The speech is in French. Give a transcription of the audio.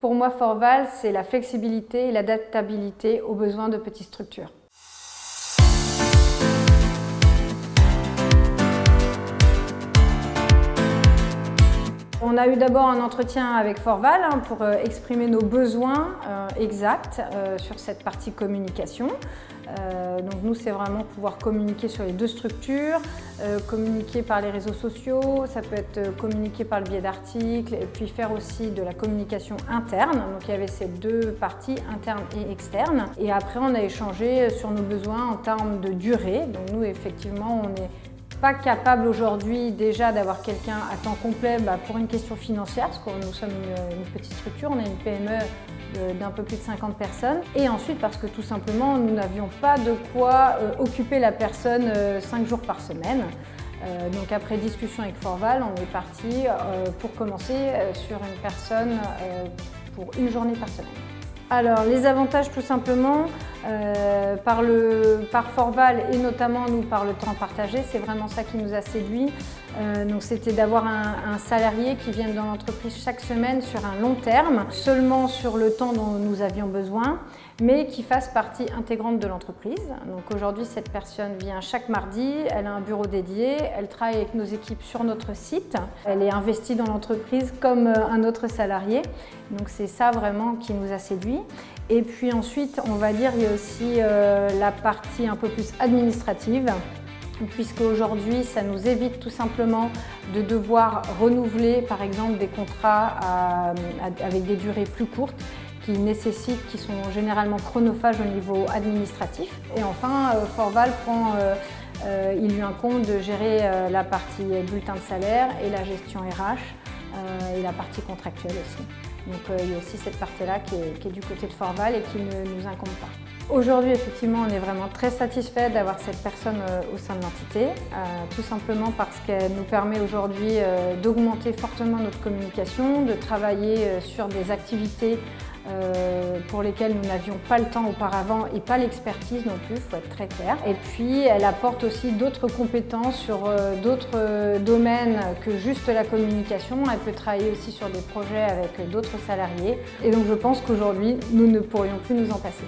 Pour moi, Forval, c'est la flexibilité et l'adaptabilité aux besoins de petites structures. On a eu d'abord un entretien avec Forval pour exprimer nos besoins exacts sur cette partie communication. Donc nous, c'est vraiment pouvoir communiquer sur les deux structures, communiquer par les réseaux sociaux, ça peut être communiquer par le biais d'articles et puis faire aussi de la communication interne. Donc il y avait ces deux parties, interne et externe. Et après, on a échangé sur nos besoins en termes de durée. Donc nous, effectivement, on n'est pas capable aujourd'hui déjà d'avoir quelqu'un à temps complet pour une question financière, parce que nous sommes une petite structure, on est une PME d'un peu plus de 50 personnes. Et ensuite parce que tout simplement nous n'avions pas de quoi occuper la personne 5 jours par semaine. Donc après discussion avec Forval, on est parti pour commencer sur une personne pour une journée par semaine. Alors les avantages tout simplement, par Forval et notamment nous par le temps partagé, c'est vraiment ça qui nous a séduit. Donc c'était d'avoir un salarié qui vienne dans l'entreprise chaque semaine sur un long terme, seulement sur le temps dont nous avions besoin, mais qui fasse partie intégrante de l'entreprise. Donc aujourd'hui, cette personne vient chaque mardi, elle a un bureau dédié, elle travaille avec nos équipes sur notre site, elle est investie dans l'entreprise comme un autre salarié. Donc c'est ça vraiment qui nous a séduit. Et puis ensuite, on va dire, il y a aussi la partie un peu plus administrative, puisque aujourd'hui, ça nous évite tout simplement de devoir renouveler par exemple des contrats avec des durées plus courtes, qui sont généralement chronophages au niveau administratif. Et enfin, Forval il lui incombe de gérer la partie bulletin de salaire et la gestion RH et la partie contractuelle aussi. Donc il y a aussi cette partie-là qui est du côté de Forval et qui ne nous incombe pas. Aujourd'hui, effectivement, on est vraiment très satisfait d'avoir cette personne au sein de l'entité, tout simplement parce qu'elle nous permet aujourd'hui d'augmenter fortement notre communication, de travailler sur des activités pour lesquelles nous n'avions pas le temps auparavant et pas l'expertise non plus, il faut être très clair. Et puis elle apporte aussi d'autres compétences sur d'autres domaines que juste la communication. Elle peut travailler aussi sur des projets avec d'autres salariés. Et donc je pense qu'aujourd'hui, nous ne pourrions plus nous en passer.